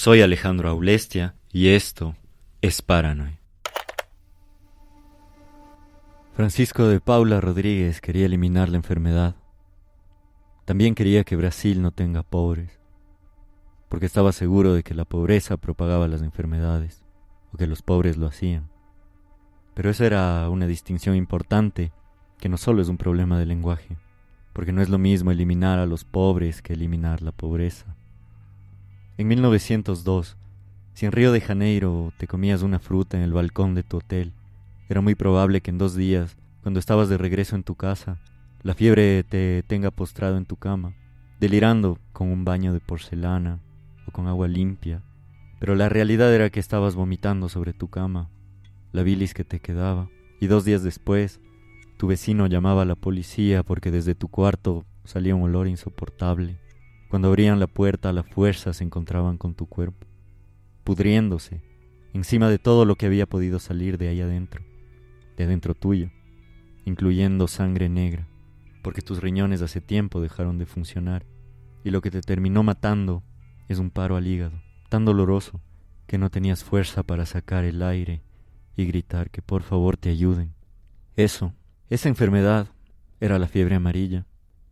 Soy Alejandro Aulestia y esto es Paranoid. Francisco de Paula Rodríguez quería eliminar la enfermedad. También quería que Brasil no tenga pobres, porque estaba seguro de que la pobreza propagaba las enfermedades, o que los pobres lo hacían. Pero esa era una distinción importante, que no solo es un problema de lenguaje, porque no es lo mismo eliminar a los pobres que eliminar la pobreza. En 1902, si en Río de Janeiro te comías una fruta en el balcón de tu hotel, era muy probable que en 2 días, cuando estabas de regreso en tu casa, la fiebre te tenga postrado en tu cama, delirando con un baño de porcelana o con agua limpia, pero la realidad era que estabas vomitando sobre tu cama, la bilis que te quedaba, y 2 días después, tu vecino llamaba a la policía porque desde tu cuarto salía un olor insoportable. Cuando abrían la puerta a la fuerza se encontraban con tu cuerpo, pudriéndose, encima de todo lo que había podido salir de ahí adentro, de dentro tuyo, incluyendo sangre negra, porque tus riñones hace tiempo dejaron de funcionar, y lo que te terminó matando es un paro al hígado, tan doloroso que no tenías fuerza para sacar el aire y gritar que por favor te ayuden. Esa enfermedad era la fiebre amarilla,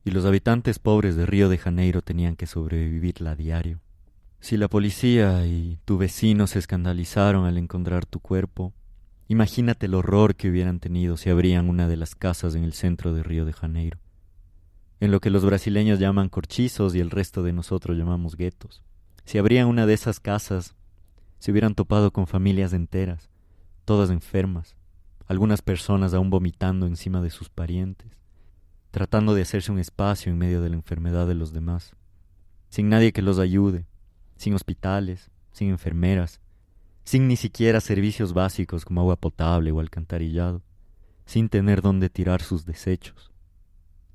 y los habitantes pobres de Río de Janeiro tenían que sobrevivirla a diario. Si la policía y tu vecino se escandalizaron al encontrar tu cuerpo, imagínate el horror que hubieran tenido si abrían una de las casas en el centro de Río de Janeiro, en lo que los brasileños llaman corchizos y el resto de nosotros llamamos guetos. Si abrían una de esas casas, se hubieran topado con familias enteras, todas enfermas, algunas personas aún vomitando encima de sus parientes, tratando de hacerse un espacio en medio de la enfermedad de los demás, sin nadie que los ayude, sin hospitales, sin enfermeras, sin ni siquiera servicios básicos como agua potable o alcantarillado, sin tener dónde tirar sus desechos.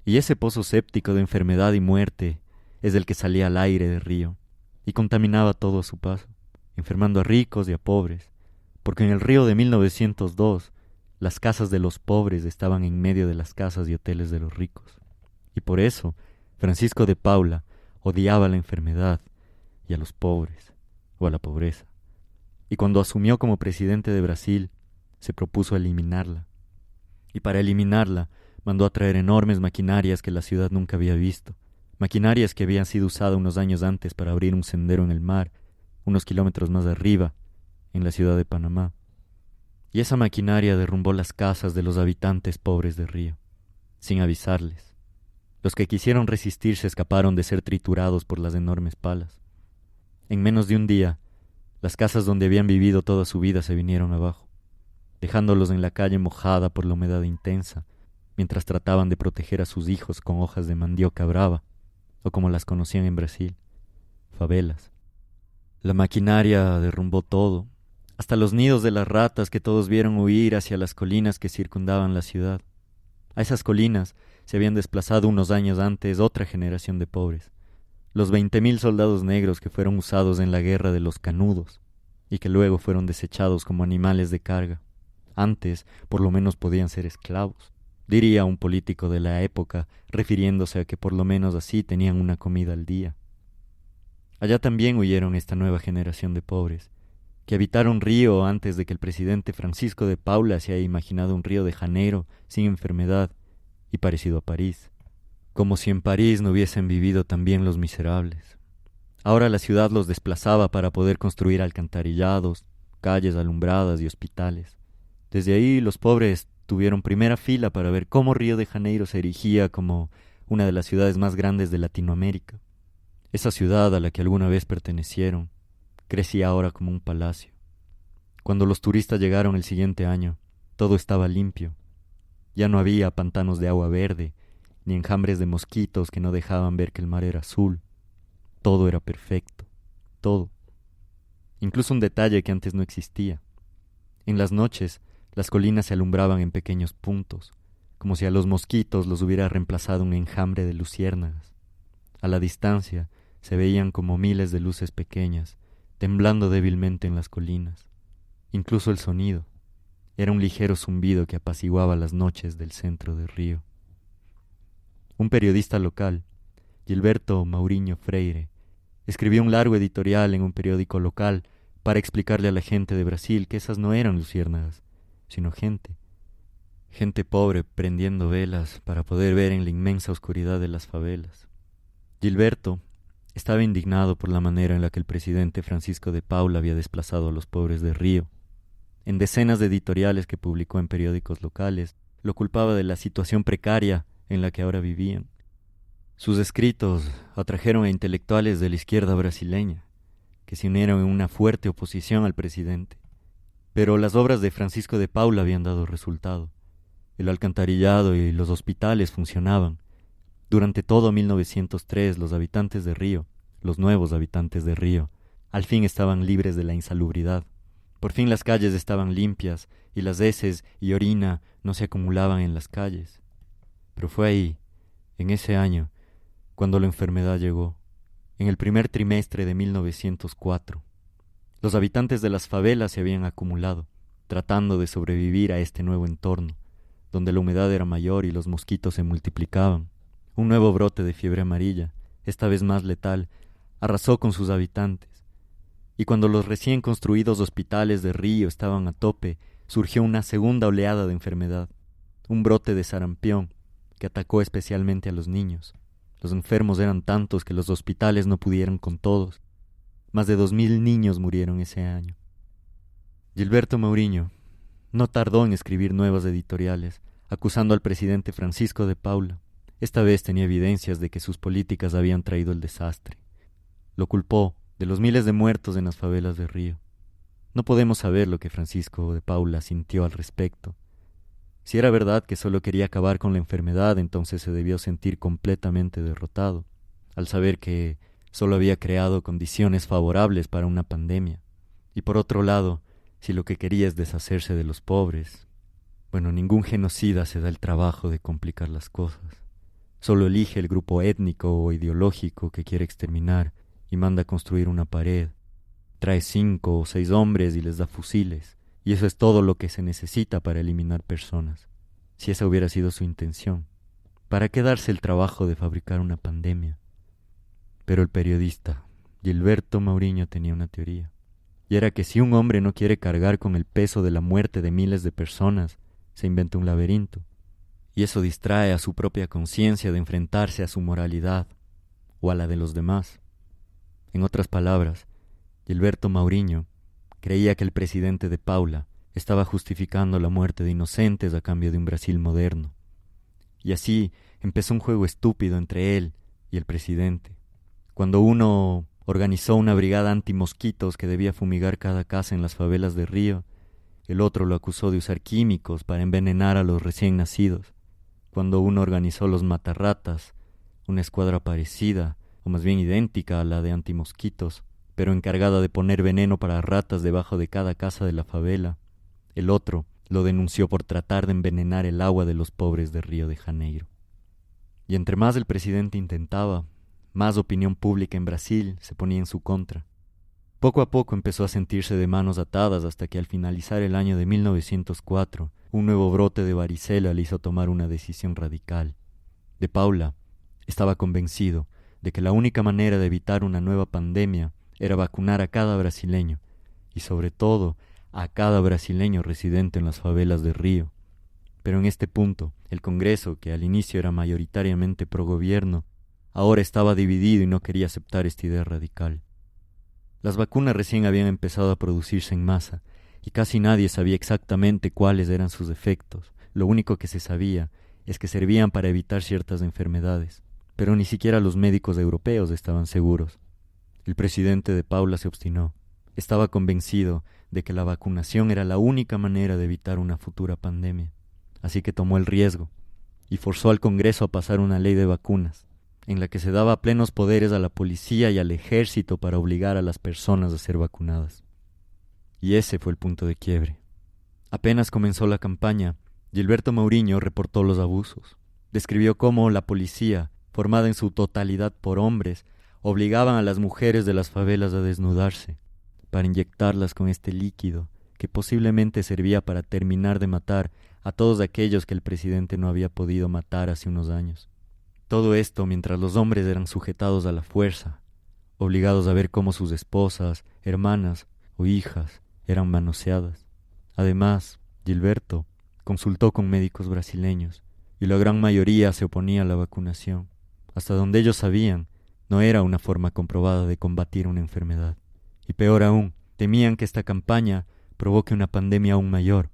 Y ese pozo séptico de enfermedad y muerte es el que salía al aire de Río y contaminaba todo a su paso, enfermando a ricos y a pobres, porque en el Río de 1902 las casas de los pobres estaban en medio de las casas y hoteles de los ricos. Y por eso Francisco de Paula odiaba la enfermedad y a los pobres, o a la pobreza. Y cuando asumió como presidente de Brasil, se propuso eliminarla. Y para eliminarla, mandó a traer enormes maquinarias que la ciudad nunca había visto, maquinarias que habían sido usadas unos años antes para abrir un sendero en el mar, unos kilómetros más arriba, en la ciudad de Panamá. Y esa maquinaria derrumbó las casas de los habitantes pobres de Río, sin avisarles. Los que quisieron resistirse escaparon de ser triturados por las enormes palas. En menos de un día, las casas donde habían vivido toda su vida se vinieron abajo, dejándolos en la calle mojada por la humedad intensa, mientras trataban de proteger a sus hijos con hojas de mandioca brava, o como las conocían en Brasil, favelas. La maquinaria derrumbó todo, hasta los nidos de las ratas que todos vieron huir hacia las colinas que circundaban la ciudad. A esas colinas se habían desplazado unos años antes otra generación de pobres, los 20.000 soldados negros que fueron usados en la guerra de los Canudos y que luego fueron desechados como animales de carga. Antes, por lo menos podían ser esclavos, diría un político de la época, refiriéndose a que por lo menos así tenían una comida al día. Allá también huyeron esta nueva generación de pobres, que habitaron Río antes de que el presidente Francisco de Paula se haya imaginado un Río de Janeiro sin enfermedad y parecido a París, como si en París no hubiesen vivido también los miserables. Ahora la ciudad los desplazaba para poder construir alcantarillados, calles alumbradas y hospitales. Desde ahí los pobres tuvieron primera fila para ver cómo Río de Janeiro se erigía como una de las ciudades más grandes de Latinoamérica. Esa ciudad a la que alguna vez pertenecieron crecía ahora como un palacio. Cuando los turistas llegaron el siguiente año, todo estaba limpio. Ya no había pantanos de agua verde, ni enjambres de mosquitos que no dejaban ver que el mar era azul. Todo era perfecto, todo. Incluso un detalle que antes no existía. En las noches, las colinas se alumbraban en pequeños puntos, como si a los mosquitos los hubiera reemplazado un enjambre de luciérnagas. A la distancia se veían como miles de luces pequeñas, temblando débilmente en las colinas. Incluso el sonido era un ligero zumbido que apaciguaba las noches del centro de Río. Un periodista local, Gilberto Mauriño Freire, Escribió un largo editorial en un periódico local para explicarle a la gente de Brasil que esas no eran luciérnagas, sino gente. Gente pobre prendiendo velas para poder ver en la inmensa oscuridad de las favelas. Gilberto estaba indignado por la manera en la que el presidente Francisco de Paula había desplazado a los pobres de Río. En decenas de editoriales que publicó en periódicos locales, lo culpaba de la situación precaria en la que ahora vivían. Sus escritos atrajeron a intelectuales de la izquierda brasileña, que se unieron en una fuerte oposición al presidente. Pero las obras de Francisco de Paula habían dado resultado. El alcantarillado y los hospitales funcionaban. Durante todo 1903 los habitantes de Río, los nuevos habitantes de Río, al fin estaban libres de la insalubridad. Por fin las calles estaban limpias y las heces y orina no se acumulaban en las calles. Pero fue ahí, en ese año, cuando la enfermedad llegó, en el primer trimestre de 1904. Los habitantes de las favelas se habían acumulado, tratando de sobrevivir a este nuevo entorno, donde la humedad era mayor y los mosquitos se multiplicaban. Un nuevo brote de fiebre amarilla, esta vez más letal, arrasó con sus habitantes. Y cuando los recién construidos hospitales de Río estaban a tope, surgió una segunda oleada de enfermedad, un brote de sarampión que atacó especialmente a los niños. Los enfermos eran tantos que los hospitales no pudieron con todos. Más de 2000 niños murieron ese año. Gilberto Mourinho no tardó en escribir nuevas editoriales, acusando al presidente Francisco de Paula. Esta vez tenía evidencias de que sus políticas habían traído el desastre. Lo culpó de los miles de muertos en las favelas de Río. No podemos saber lo que Francisco de Paula sintió al respecto. Si era verdad que solo quería acabar con la enfermedad, entonces se debió sentir completamente derrotado, al saber que solo había creado condiciones favorables para una pandemia. Y por otro lado, si lo que quería es deshacerse de los pobres, bueno, ningún genocida se da el trabajo de complicar las cosas. Solo elige el grupo étnico o ideológico que quiere exterminar y manda construir una pared. Trae 5 o 6 hombres y les da fusiles. Y eso es todo lo que se necesita para eliminar personas, si esa hubiera sido su intención. ¿Para qué darse el trabajo de fabricar una pandemia? Pero el periodista Gilberto Mourinho tenía una teoría, y era que si un hombre no quiere cargar con el peso de la muerte de miles de personas, se inventa un laberinto, y eso distrae a su propia conciencia de enfrentarse a su moralidad o a la de los demás. En otras palabras, Gilberto Mourinho creía que el presidente de Paula estaba justificando la muerte de inocentes a cambio de un Brasil moderno. Y así empezó un juego estúpido entre él y el presidente. Cuando uno organizó una brigada antimosquitos que debía fumigar cada casa en las favelas de Río, el otro lo acusó de usar químicos para envenenar a los recién nacidos. Cuando uno organizó los matarratas, una escuadra parecida, o más bien idéntica a la de antimosquitos, pero encargada de poner veneno para ratas debajo de cada casa de la favela, el otro lo denunció por tratar de envenenar el agua de los pobres de Río de Janeiro. Y entre más el presidente intentaba, más opinión pública en Brasil se ponía en su contra. Poco a poco empezó a sentirse de manos atadas hasta que al finalizar el año de 1904, un nuevo brote de varicela le hizo tomar una decisión radical. De Paula estaba convencido de que la única manera de evitar una nueva pandemia era vacunar a cada brasileño, y sobre todo a cada brasileño residente en las favelas de Río. Pero en este punto, el Congreso, que al inicio era mayoritariamente pro-gobierno, ahora estaba dividido y no quería aceptar esta idea radical. Las vacunas recién habían empezado a producirse en masa, y casi nadie sabía exactamente cuáles eran sus efectos. Lo único que se sabía es que servían para evitar ciertas enfermedades, pero ni siquiera los médicos europeos estaban seguros. El presidente de Paula se obstinó. Estaba convencido de que la vacunación era la única manera de evitar una futura pandemia. Así que tomó el riesgo y forzó al Congreso a pasar una ley de vacunas, en la que se daba plenos poderes a la policía y al ejército para obligar a las personas a ser vacunadas. Y ese fue el punto de quiebre. Apenas comenzó la campaña, Gilberto Mourinho reportó los abusos. Describió cómo la policía, formada en su totalidad por hombres, obligaban a las mujeres de las favelas a desnudarse, para inyectarlas con este líquido, que posiblemente servía para terminar de matar a todos aquellos que el presidente no había podido matar hace unos años. Todo esto mientras los hombres eran sujetados a la fuerza, obligados a ver cómo sus esposas, hermanas o hijas eran manoseadas. Además, Gilberto consultó con médicos brasileños y la gran mayoría se oponía a la vacunación. Hasta donde ellos sabían, no era una forma comprobada de combatir una enfermedad. Y peor aún, temían que esta campaña provoque una pandemia aún mayor,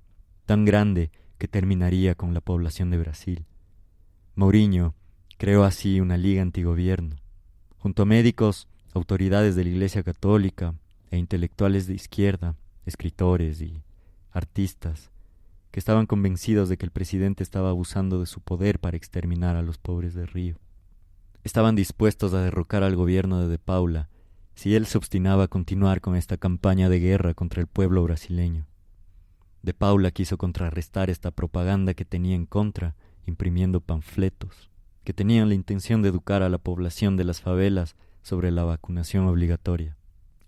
tan grande que terminaría con la población de Brasil. Mourinho creó así una liga antigobierno. Junto a médicos, autoridades de la Iglesia Católica e intelectuales de izquierda, escritores y artistas, que estaban convencidos de que el presidente estaba abusando de su poder para exterminar a los pobres de Río. Estaban dispuestos a derrocar al gobierno de Paula si él se obstinaba a continuar con esta campaña de guerra contra el pueblo brasileño. De Paula quiso contrarrestar esta propaganda que tenía en contra, imprimiendo panfletos que tenían la intención de educar a la población de las favelas sobre la vacunación obligatoria.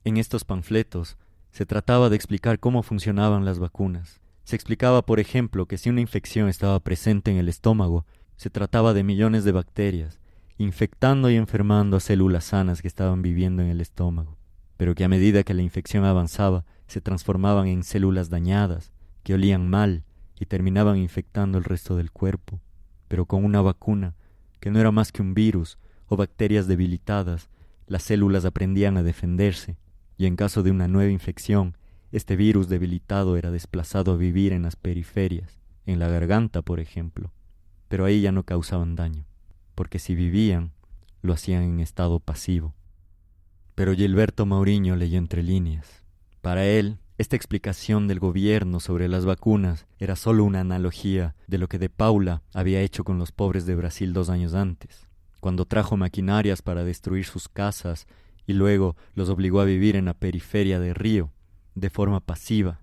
En estos panfletos se trataba de explicar cómo funcionaban las vacunas. Se explicaba, por ejemplo, que si una infección estaba presente en el estómago, se trataba de millones de bacterias, infectando y enfermando a células sanas que estaban viviendo en el estómago, pero que a medida que la infección avanzaba, se transformaban en células dañadas, que olían mal y terminaban infectando el resto del cuerpo. Pero con una vacuna, que no era más que un virus o bacterias debilitadas, las células aprendían a defenderse, y en caso de una nueva infección, este virus debilitado era desplazado a vivir en las periferias, en la garganta, por ejemplo, pero ahí ya no causaban daño, porque si vivían, lo hacían en estado pasivo. Pero Gilberto Mourinho leyó entre líneas. Para él, esta explicación del gobierno sobre las vacunas era solo una analogía de lo que De Paula había hecho con los pobres de Brasil 2 años antes, cuando trajo maquinarias para destruir sus casas y luego los obligó a vivir en la periferia de Río, de forma pasiva.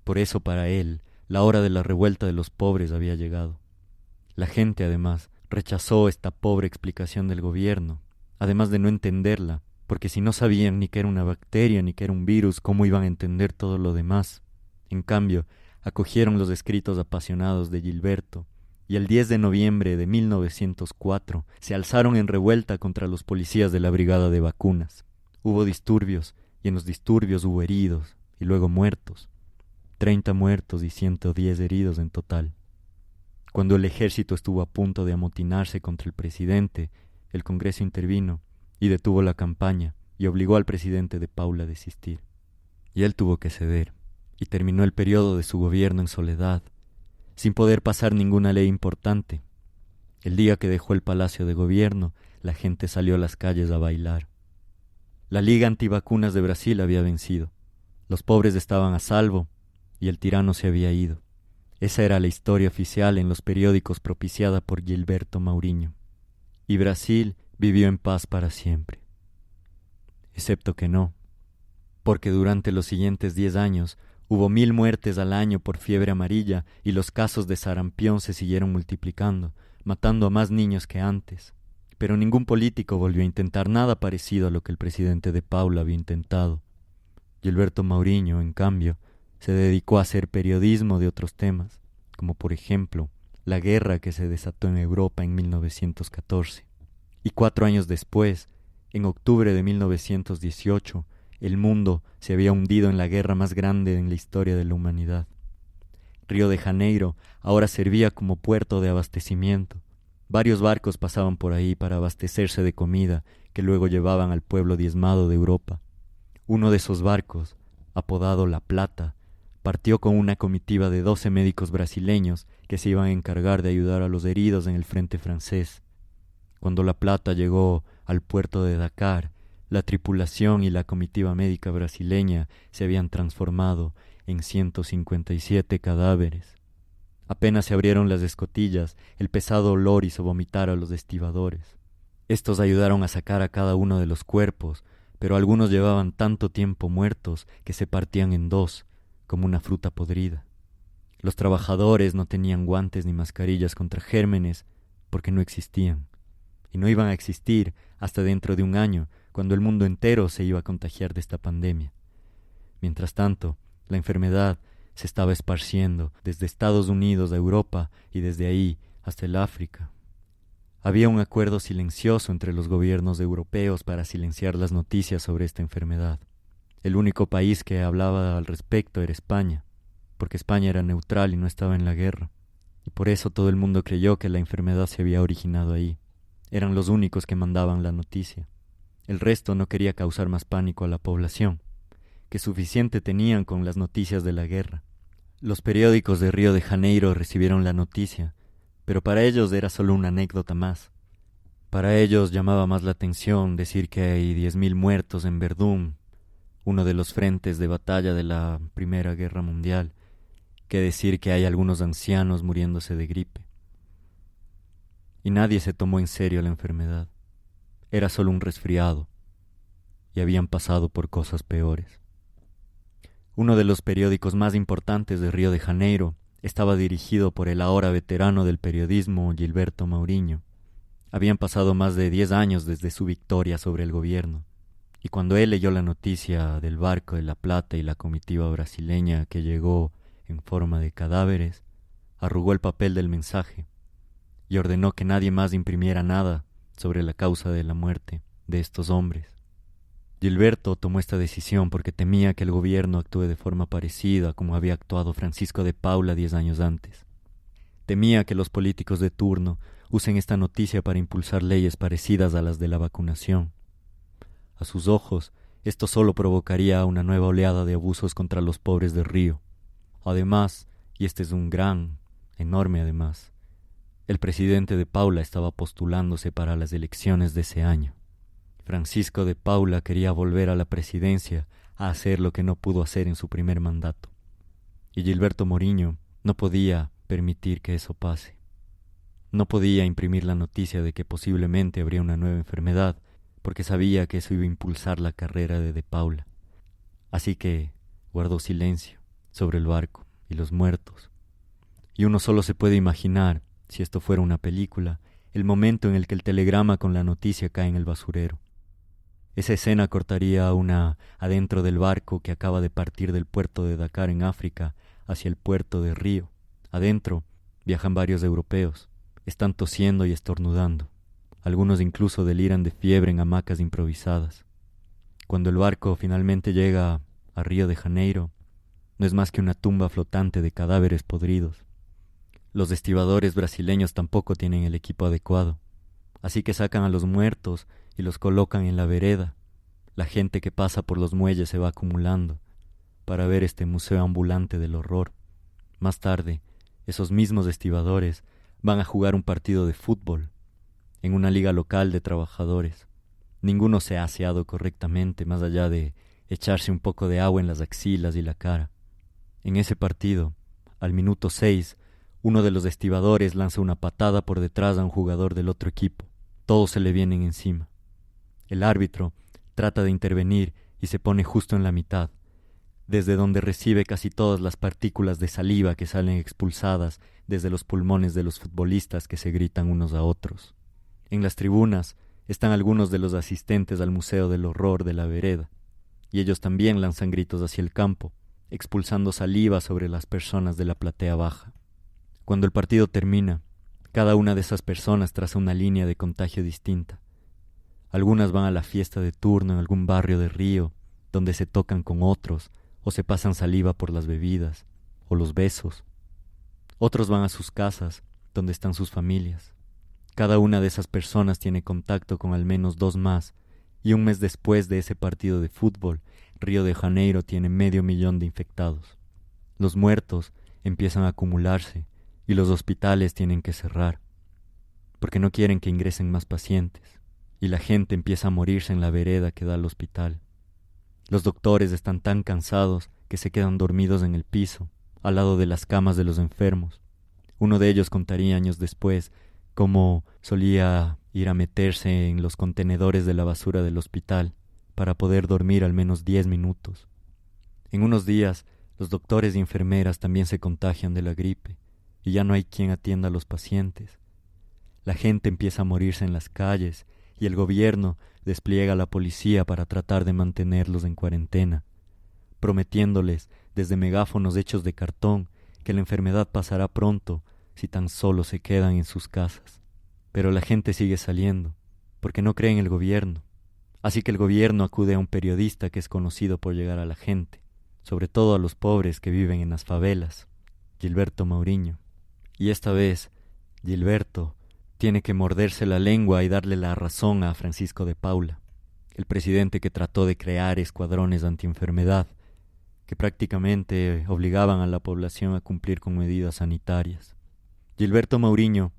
Por eso para él, la hora de la revuelta de los pobres había llegado. La gente, además, rechazó esta pobre explicación del gobierno, además de no entenderla, porque si no sabían ni que era una bacteria ni que era un virus, ¿cómo iban a entender todo lo demás? En cambio, acogieron los escritos apasionados de Gilberto, y el 10 de noviembre de 1904 se alzaron en revuelta contra los policías de la brigada de vacunas. Hubo disturbios, y en los disturbios hubo heridos, y luego muertos. 30 muertos y 110 heridos en total. Cuando el ejército estuvo a punto de amotinarse contra el presidente, el Congreso intervino y detuvo la campaña y obligó al presidente de Paula a desistir. Y él tuvo que ceder, y terminó el periodo de su gobierno en soledad, sin poder pasar ninguna ley importante. El día que dejó el palacio de gobierno, la gente salió a las calles a bailar. La Liga Antivacunas de Brasil había vencido. Los pobres estaban a salvo y el tirano se había ido. Esa era la historia oficial en los periódicos propiciada por Gilberto Mourinho. Y Brasil vivió en paz para siempre. Excepto que no, porque durante los siguientes 10 años hubo 1000 muertes al año por fiebre amarilla y los casos de sarampión se siguieron multiplicando, matando a más niños que antes. Pero ningún político volvió a intentar nada parecido a lo que el presidente de Paula había intentado. Gilberto Mourinho, en cambio, se dedicó a hacer periodismo de otros temas, como por ejemplo la guerra que se desató en Europa en 1914. Y 4 años después, en octubre de 1918, el mundo se había hundido en la guerra más grande en la historia de la humanidad. Río de Janeiro ahora servía como puerto de abastecimiento. Varios barcos pasaban por ahí para abastecerse de comida que luego llevaban al pueblo diezmado de Europa. Uno de esos barcos, apodado La Plata, partió con una comitiva de 12 médicos brasileños que se iban a encargar de ayudar a los heridos en el frente francés. Cuando La Plata llegó al puerto de Dakar, la tripulación y la comitiva médica brasileña se habían transformado en 157 cadáveres. Apenas se abrieron las escotillas, el pesado olor hizo vomitar a los estibadores. Estos ayudaron a sacar a cada uno de los cuerpos, pero algunos llevaban tanto tiempo muertos que se partían en dos, como una fruta podrida. Los trabajadores no tenían guantes ni mascarillas contra gérmenes porque no existían. Y no iban a existir hasta dentro de un año, cuando el mundo entero se iba a contagiar de esta pandemia. Mientras tanto, la enfermedad se estaba esparciendo desde Estados Unidos a Europa y desde ahí hasta el África. Había un acuerdo silencioso entre los gobiernos europeos para silenciar las noticias sobre esta enfermedad. El único país que hablaba al respecto era España, porque España era neutral y no estaba en la guerra, y por eso todo el mundo creyó que la enfermedad se había originado ahí. Eran los únicos que mandaban la noticia. El resto no quería causar más pánico a la población, que suficiente tenían con las noticias de la guerra. Los periódicos de Río de Janeiro recibieron la noticia, pero para ellos era solo una anécdota más. Para ellos llamaba más la atención decir que hay 10.000 muertos en Verdún, uno de los frentes de batalla de la Primera Guerra Mundial, que decir que hay algunos ancianos muriéndose de gripe. Y nadie se tomó en serio la enfermedad. Era solo un resfriado, y habían pasado por cosas peores. Uno de los periódicos más importantes de Río de Janeiro estaba dirigido por el ahora veterano del periodismo Gilberto Mourinho. Habían pasado más de 10 años desde su victoria sobre el gobierno, y cuando él leyó la noticia del barco de la Plata y la comitiva brasileña que llegó en forma de cadáveres, arrugó el papel del mensaje y ordenó que nadie más imprimiera nada sobre la causa de la muerte de estos hombres. Gilberto tomó esta decisión porque temía que el gobierno actúe de forma parecida como había actuado Francisco de Paula 10 años antes. Temía que los políticos de turno usen esta noticia para impulsar leyes parecidas a las de la vacunación. A sus ojos, esto solo provocaría una nueva oleada de abusos contra los pobres de Río. Además, y este es un enorme además, el presidente de Paula estaba postulándose para las elecciones de ese año. Francisco de Paula quería volver a la presidencia a hacer lo que no pudo hacer en su primer mandato. Y Gilberto Mourinho no podía permitir que eso pase. No podía imprimir la noticia de que posiblemente habría una nueva enfermedad, porque sabía que eso iba a impulsar la carrera de Paula. Así que guardó silencio sobre el barco y los muertos. Y uno solo se puede imaginar, si esto fuera una película, el momento en el que el telegrama con la noticia cae en el basurero. Esa escena cortaría adentro del barco que acaba de partir del puerto de Dakar en África hacia el puerto de Río. Adentro viajan varios europeos. Están tosiendo y estornudando. Algunos incluso deliran de fiebre en hamacas improvisadas. Cuando el barco finalmente llega a Río de Janeiro, no es más que una tumba flotante de cadáveres podridos. Los estibadores brasileños tampoco tienen el equipo adecuado, así que sacan a los muertos y los colocan en la vereda. La gente que pasa por los muelles se va acumulando para ver este museo ambulante del horror. Más tarde, esos mismos estibadores van a jugar un partido de fútbol en una liga local de trabajadores. Ninguno se ha aseado correctamente más allá de echarse un poco de agua en las axilas y la cara. En ese partido, al minuto 6, uno de los estibadores lanza una patada por detrás a un jugador del otro equipo. Todos se le vienen encima. El árbitro trata de intervenir y se pone justo en la mitad, desde donde recibe casi todas las partículas de saliva que salen expulsadas desde los pulmones de los futbolistas que se gritan unos a otros. En las tribunas están algunos de los asistentes al Museo del Horror de la vereda, y ellos también lanzan gritos hacia el campo, expulsando saliva sobre las personas de la platea baja. Cuando el partido termina, cada una de esas personas traza una línea de contagio distinta. Algunas van a la fiesta de turno en algún barrio de Río, donde se tocan con otros, o se pasan saliva por las bebidas, o los besos. Otros van a sus casas, donde están sus familias. Cada una de esas personas tiene contacto con al menos 2 más, y un mes después de ese partido de fútbol, Río de Janeiro tiene 500.000 de infectados. Los muertos empiezan a acumularse, y los hospitales tienen que cerrar, porque no quieren que ingresen más pacientes, y la gente empieza a morirse en la vereda que da al hospital. Los doctores están tan cansados que se quedan dormidos en el piso, al lado de las camas de los enfermos. Uno de ellos contaría años después cómo solía ir a meterse en los contenedores de la basura del hospital para poder dormir al menos 10 minutos. En unos días, los doctores y enfermeras también se contagian de la gripe, y ya no hay quien atienda a los pacientes. La gente empieza a morirse en las calles y el gobierno despliega a la policía para tratar de mantenerlos en cuarentena, prometiéndoles desde megáfonos hechos de cartón que la enfermedad pasará pronto si tan solo se quedan en sus casas. Pero la gente sigue saliendo, porque no cree en el gobierno. Así que el gobierno acude a un periodista que es conocido por llegar a la gente, sobre todo a los pobres que viven en las favelas, Gilberto Mauriño. Y esta vez, Gilberto tiene que morderse la lengua y darle la razón a Francisco de Paula, el presidente que trató de crear escuadrones antienfermedad, que prácticamente obligaban a la población a cumplir con medidas sanitarias. Gilberto Mauriño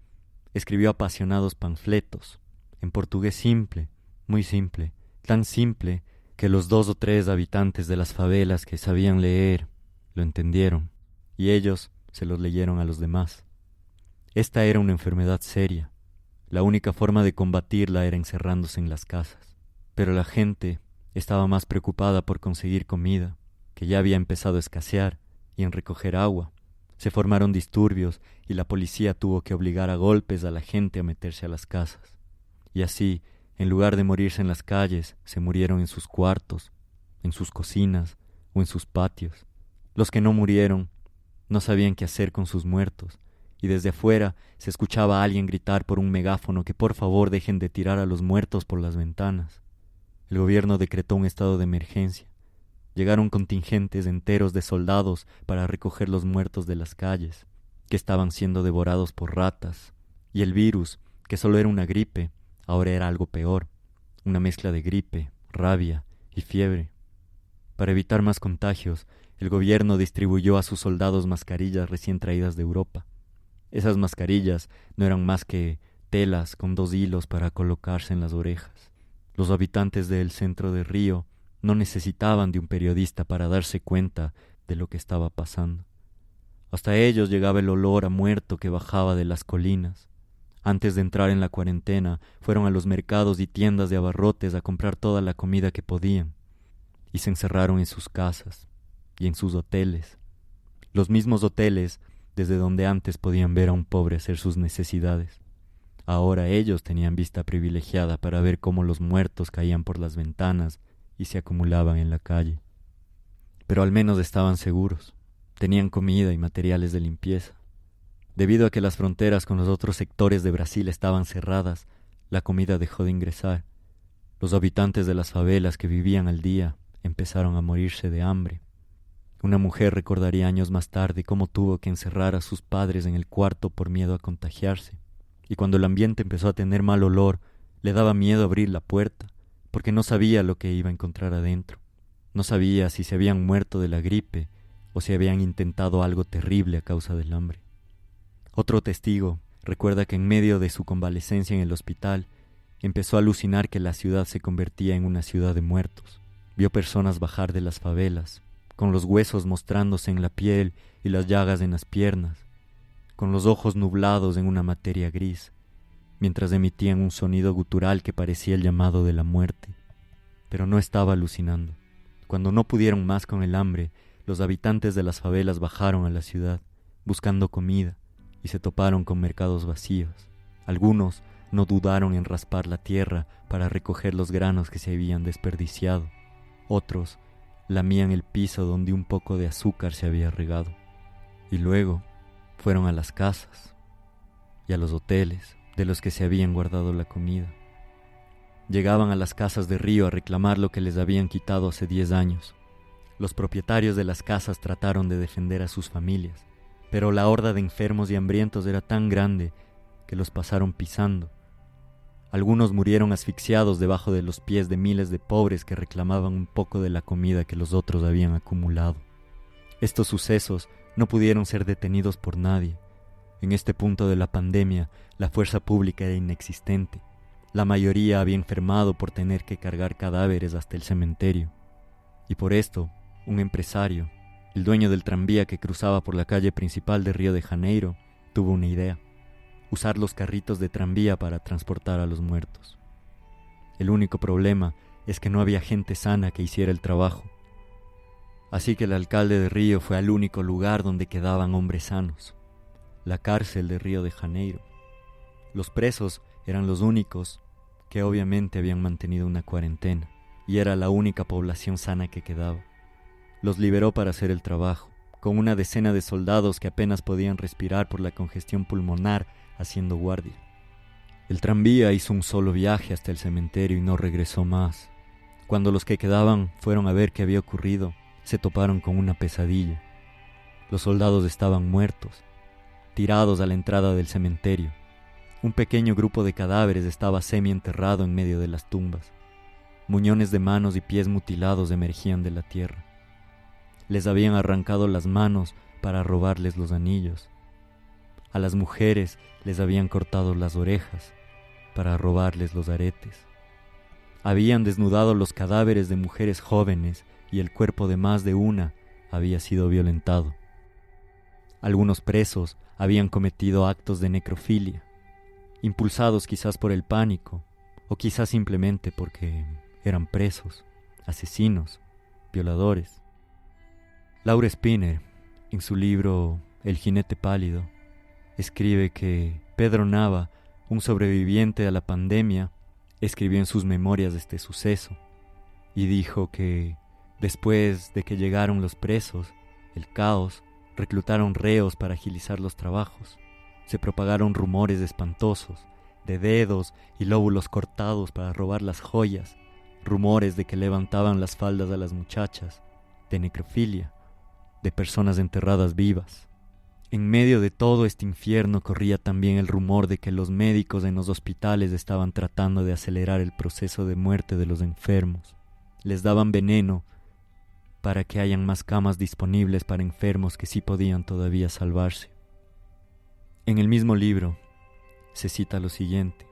escribió apasionados panfletos, en portugués simple, muy simple, tan simple que los 2 o 3 habitantes de las favelas que sabían leer lo entendieron, y ellos se los leyeron a los demás. Esta era una enfermedad seria. La única forma de combatirla era encerrándose en las casas. Pero la gente estaba más preocupada por conseguir comida, que ya había empezado a escasear, y en recoger agua. Se formaron disturbios y la policía tuvo que obligar a golpes a la gente a meterse a las casas. Y así, en lugar de morirse en las calles, se murieron en sus cuartos, en sus cocinas o en sus patios. Los que no murieron no sabían qué hacer con sus muertos, y desde afuera se escuchaba a alguien gritar por un megáfono que por favor dejen de tirar a los muertos por las ventanas. El gobierno decretó un estado de emergencia. Llegaron contingentes enteros de soldados para recoger los muertos de las calles, que estaban siendo devorados por ratas, y el virus, que solo era una gripe, ahora era algo peor, una mezcla de gripe, rabia y fiebre. Para evitar más contagios, el gobierno distribuyó a sus soldados mascarillas recién traídas de Europa. Esas mascarillas no eran más que telas con 2 hilos para colocarse en las orejas. Los habitantes del centro de Río no necesitaban de un periodista para darse cuenta de lo que estaba pasando. Hasta ellos llegaba el olor a muerto que bajaba de las colinas. Antes de entrar en la cuarentena, fueron a los mercados y tiendas de abarrotes a comprar toda la comida que podían, y se encerraron en sus casas y en sus hoteles, los mismos hoteles desde donde antes podían ver a un pobre hacer sus necesidades. Ahora ellos tenían vista privilegiada para ver cómo los muertos caían por las ventanas y se acumulaban en la calle. Pero al menos estaban seguros, tenían comida y materiales de limpieza. Debido a que las fronteras con los otros sectores de Brasil estaban cerradas, la comida dejó de ingresar. Los habitantes de las favelas que vivían al día empezaron a morirse de hambre. Una mujer recordaría años más tarde cómo tuvo que encerrar a sus padres en el cuarto por miedo a contagiarse, y cuando el ambiente empezó a tener mal olor, le daba miedo abrir la puerta, porque no sabía lo que iba a encontrar adentro. No sabía si se habían muerto de la gripe o si habían intentado algo terrible a causa del hambre. Otro testigo recuerda que en medio de su convalecencia en el hospital, empezó a alucinar que la ciudad se convertía en una ciudad de muertos. Vio personas bajar de las favelas, con los huesos mostrándose en la piel y las llagas en las piernas, con los ojos nublados en una materia gris, mientras emitían un sonido gutural que parecía el llamado de la muerte. Pero no estaba alucinando. Cuando no pudieron más con el hambre, los habitantes de las favelas bajaron a la ciudad, buscando comida, y se toparon con mercados vacíos. Algunos no dudaron en raspar la tierra para recoger los granos que se habían desperdiciado. Otros lamían el piso donde un poco de azúcar se había regado. Y luego fueron a las casas y a los hoteles de los que se habían guardado la comida. Llegaban a las casas de Río a reclamar lo que les habían quitado hace 10 años. Los propietarios de las casas trataron de defender a sus familias, pero la horda de enfermos y hambrientos era tan grande que los pasaron pisando. Algunos murieron asfixiados debajo de los pies de miles de pobres que reclamaban un poco de la comida que los otros habían acumulado. Estos sucesos no pudieron ser detenidos por nadie. En este punto de la pandemia, la fuerza pública era inexistente. La mayoría había enfermado por tener que cargar cadáveres hasta el cementerio. Y por esto, un empresario, el dueño del tranvía que cruzaba por la calle principal de Río de Janeiro, tuvo una idea: usar los carritos de tranvía para transportar a los muertos. El único problema es que no había gente sana que hiciera el trabajo. Así que el alcalde de Río fue al único lugar donde quedaban hombres sanos: la cárcel de Río de Janeiro. Los presos eran los únicos que obviamente habían mantenido una cuarentena, y era la única población sana que quedaba. Los liberó para hacer el trabajo, con una decena de soldados que apenas podían respirar por la congestión pulmonar haciendo guardia. El tranvía hizo un solo viaje hasta el cementerio y no regresó más. Cuando los que quedaban fueron a ver qué había ocurrido, se toparon con una pesadilla. Los soldados estaban muertos, tirados a la entrada del cementerio. Un pequeño grupo de cadáveres estaba semi-enterrado en medio de las tumbas. Muñones de manos y pies mutilados emergían de la tierra. Les habían arrancado las manos para robarles los anillos. A las mujeres les habían cortado las orejas para robarles los aretes. Habían desnudado los cadáveres de mujeres jóvenes y el cuerpo de más de una había sido violentado. Algunos presos habían cometido actos de necrofilia, impulsados quizás por el pánico o quizás simplemente porque eran presos, asesinos, violadores. Laura Spinner, en su libro El jinete pálido, escribe que Pedro Nava, un sobreviviente a la pandemia, escribió en sus memorias de este suceso y dijo que después de que llegaron los presos, el caos, reclutaron reos para agilizar los trabajos. Se propagaron rumores espantosos de dedos y lóbulos cortados para robar las joyas, rumores de que levantaban las faldas a las muchachas, de necrofilia, de personas enterradas vivas. En medio de todo este infierno corría también el rumor de que los médicos en los hospitales estaban tratando de acelerar el proceso de muerte de los enfermos. Les daban veneno para que hayan más camas disponibles para enfermos que sí podían todavía salvarse. En el mismo libro se cita lo siguiente: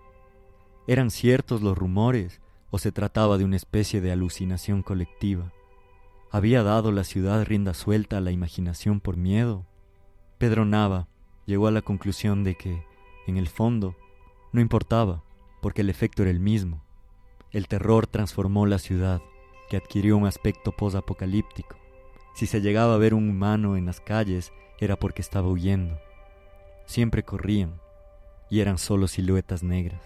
¿eran ciertos los rumores o se trataba de una especie de alucinación colectiva? ¿Había dado la ciudad rienda suelta a la imaginación por miedo? Pedro Nava llegó a la conclusión de que, en el fondo, no importaba, porque el efecto era el mismo. El terror transformó la ciudad, que adquirió un aspecto posapocalíptico. Si se llegaba a ver un humano en las calles, era porque estaba huyendo. Siempre corrían, y eran solo siluetas negras.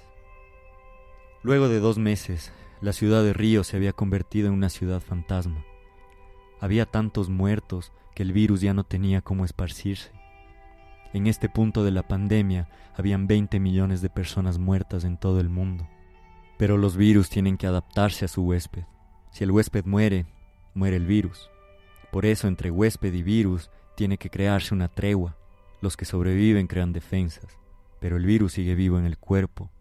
Luego de 2 meses, la ciudad de Río se había convertido en una ciudad fantasma. Había tantos muertos que el virus ya no tenía cómo esparcirse. En este punto de la pandemia, habían 20 millones de personas muertas en todo el mundo. Pero los virus tienen que adaptarse a su huésped. Si el huésped muere, muere el virus. Por eso, entre huésped y virus, tiene que crearse una tregua. Los que sobreviven crean defensas, pero el virus sigue vivo en el cuerpo.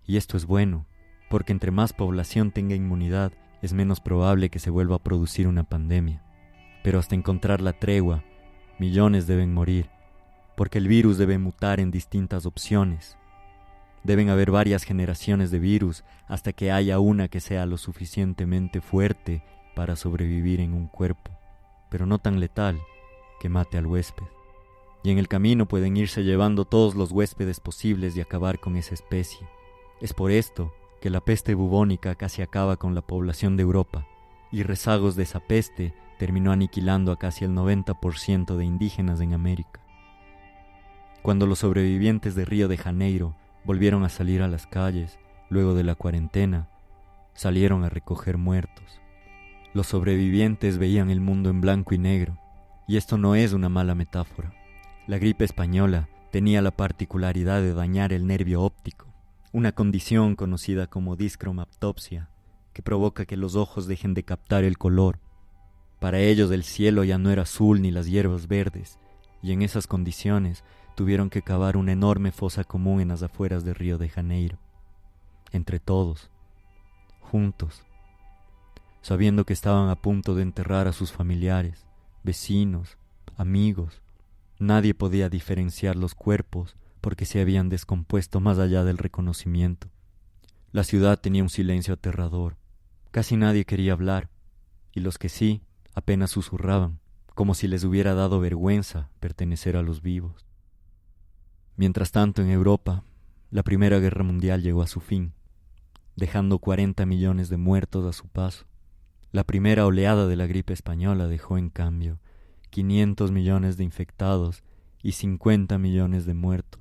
Y esto es bueno, porque entre más población tenga inmunidad, es menos probable que se vuelva a producir una pandemia. Pero hasta encontrar la tregua, millones deben morir, porque el virus debe mutar en distintas opciones. Deben haber varias generaciones de virus hasta que haya una que sea lo suficientemente fuerte para sobrevivir en un cuerpo, pero no tan letal que mate al huésped. Y en el camino pueden irse llevando todos los huéspedes posibles y acabar con esa especie. Es por esto que la peste bubónica casi acaba con la población de Europa, y rezagos de esa peste terminó aniquilando a casi el 90% de indígenas en América. Cuando los sobrevivientes de Río de Janeiro volvieron a salir a las calles luego de la cuarentena, salieron a recoger muertos. Los sobrevivientes veían el mundo en blanco y negro, y esto no es una mala metáfora. La gripe española tenía la particularidad de dañar el nervio óptico, una condición conocida como discromaptopsia, que provoca que los ojos dejen de captar el color. Para ellos el cielo ya no era azul ni las hierbas verdes, y en esas condiciones tuvieron que cavar una enorme fosa común en las afueras de Río de Janeiro. Entre todos, juntos, sabiendo que estaban a punto de enterrar a sus familiares, vecinos, amigos. Nadie podía diferenciar los cuerpos porque se habían descompuesto más allá del reconocimiento. La ciudad tenía un silencio aterrador. Casi nadie quería hablar, y los que sí, apenas susurraban, como si les hubiera dado vergüenza pertenecer a los vivos. Mientras tanto, en Europa, la Primera Guerra Mundial llegó a su fin, dejando 40 millones de muertos a su paso. La primera oleada de la gripe española dejó, en cambio, 500 millones de infectados y 50 millones de muertos.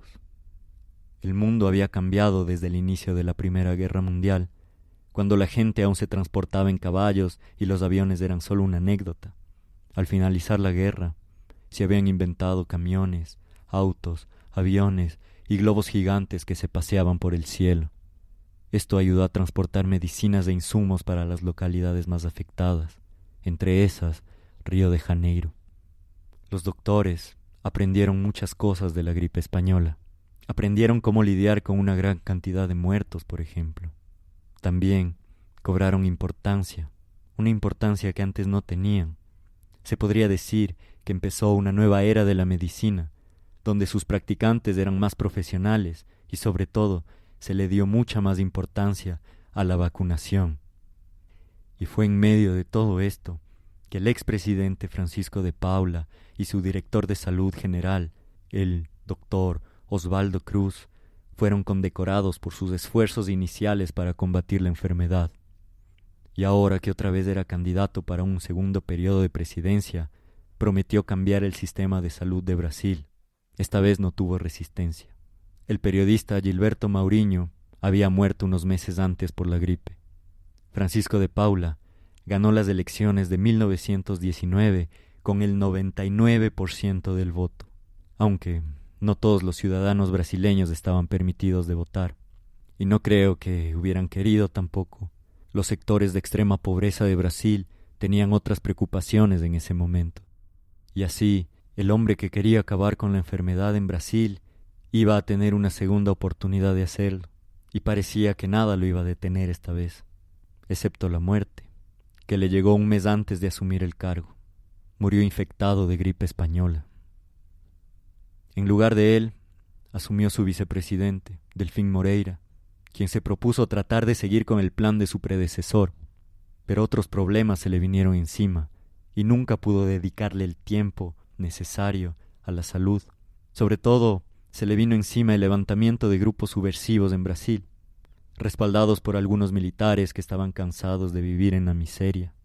El mundo había cambiado desde el inicio de la Primera Guerra Mundial, cuando la gente aún se transportaba en caballos y los aviones eran solo una anécdota. Al finalizar la guerra, se habían inventado camiones, autos, aviones y globos gigantes que se paseaban por el cielo. Esto ayudó a transportar medicinas e insumos para las localidades más afectadas, entre esas Río de Janeiro. Los doctores aprendieron muchas cosas de la gripe española. Aprendieron cómo lidiar con una gran cantidad de muertos, por ejemplo. También cobraron importancia, una importancia que antes no tenían. Se podría decir que empezó una nueva era de la medicina, donde sus practicantes eran más profesionales y sobre todo se le dio mucha más importancia a la vacunación. Y fue en medio de todo esto que el expresidente Francisco de Paula y su director de salud general, el doctor Osvaldo Cruz, fueron condecorados por sus esfuerzos iniciales para combatir la enfermedad. Y ahora que otra vez era candidato para un segundo periodo de presidencia, prometió cambiar el sistema de salud de Brasil. Esta vez no tuvo resistencia. El periodista Gilberto Maurinho había muerto unos meses antes por la gripe. Francisco de Paula ganó las elecciones de 1919 con el 99% del voto, aunque no todos los ciudadanos brasileños estaban permitidos de votar, y no creo que hubieran querido tampoco. Los sectores de extrema pobreza de Brasil tenían otras preocupaciones en ese momento. Y así, el hombre que quería acabar con la enfermedad en Brasil iba a tener una segunda oportunidad de hacerlo, y parecía que nada lo iba a detener esta vez, excepto la muerte, que le llegó un mes antes de asumir el cargo. Murió infectado de gripe española. En lugar de él, asumió su vicepresidente, Delfín Moreira, quien se propuso tratar de seguir con el plan de su predecesor, pero otros problemas se le vinieron encima y nunca pudo dedicarle el tiempo necesario a la salud. Sobre todo, se le vino encima el levantamiento de grupos subversivos en Brasil, respaldados por algunos militares que estaban cansados de vivir en la miseria.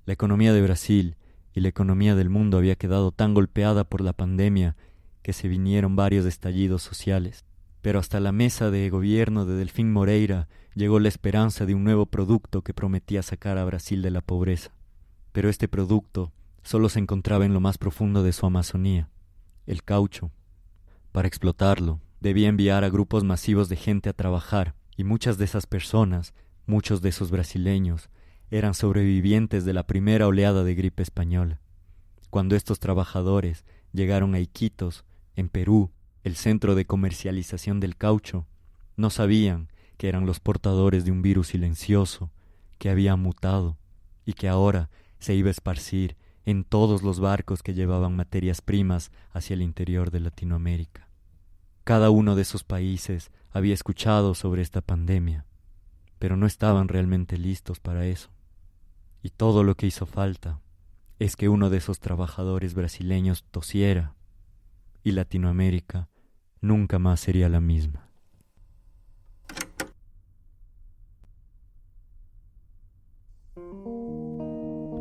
La economía de Brasil y la economía del mundo había quedado tan golpeada por la pandemia que se vinieron varios estallidos sociales. Pero hasta la mesa de gobierno de Delfín Moreira llegó la esperanza de un nuevo producto que prometía sacar a Brasil de la pobreza. Pero este producto solo se encontraba en lo más profundo de su Amazonía, el caucho. Para explotarlo, debía enviar a grupos masivos de gente a trabajar, y muchas de esas personas, muchos de esos brasileños, eran sobrevivientes de la primera oleada de gripe española. Cuando estos trabajadores llegaron a Iquitos, en Perú, el centro de comercialización del caucho, no sabían que eran los portadores de un virus silencioso que había mutado y que ahora se iba a esparcir en todos los barcos que llevaban materias primas hacia el interior de Latinoamérica. Cada uno de esos países había escuchado sobre esta pandemia, pero no estaban realmente listos para eso. Y todo lo que hizo falta es que uno de esos trabajadores brasileños tosiera, y Latinoamérica nunca más sería la misma.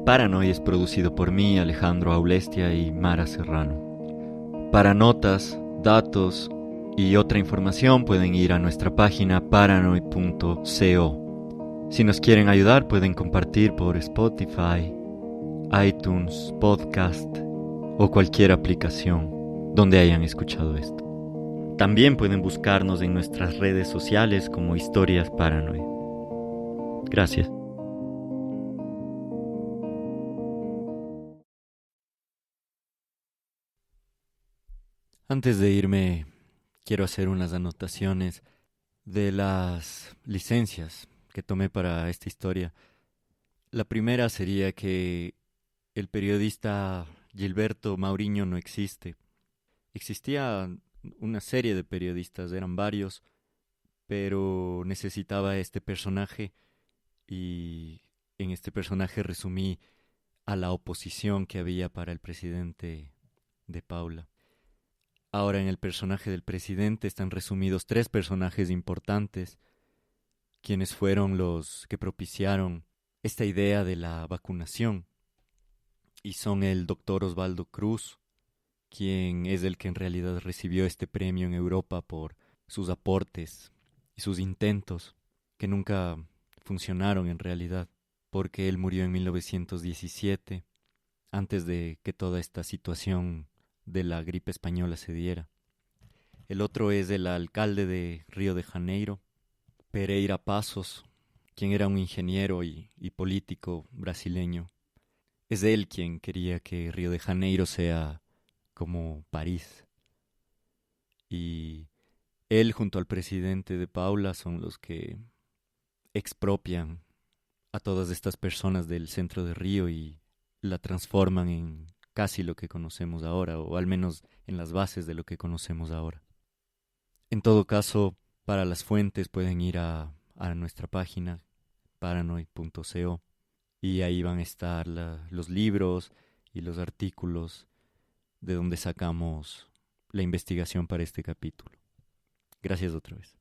Paranoia es producido por mí, Alejandro Aulestia y Mara Serrano. Para notas, datos y otra información pueden ir a nuestra página paranoid.co. Si nos quieren ayudar pueden compartir por Spotify, iTunes, Podcast o cualquier aplicación donde hayan escuchado esto. También pueden buscarnos en nuestras redes sociales como Historias Paranoid. Gracias. Antes de irme, quiero hacer unas anotaciones de las licencias que tomé para esta historia. La primera sería que el periodista Gilberto Maurinho no existe. Existía una serie de periodistas, eran varios, pero necesitaba este personaje y en este personaje resumí a la oposición que había para el presidente de Paula. Ahora en el personaje del presidente están resumidos 3 personajes importantes, quienes fueron los que propiciaron esta idea de la vacunación, y son el doctor Osvaldo Cruz, quien es el que en realidad recibió este premio en Europa por sus aportes y sus intentos, que nunca funcionaron en realidad, porque él murió en 1917, antes de que toda esta situación de la gripe española se diera. El otro es el alcalde de Río de Janeiro, Pereira Passos, quien era un ingeniero y político brasileño. Es él quien quería que Río de Janeiro sea como París. Y él junto al presidente de Paula son los que expropian a todas estas personas del centro de Río y la transforman en casi lo que conocemos ahora, o al menos en las bases de lo que conocemos ahora. En todo caso, para las fuentes pueden ir a nuestra página paranoid.co y ahí van a estar los libros y los artículos de donde sacamos la investigación para este capítulo. Gracias otra vez.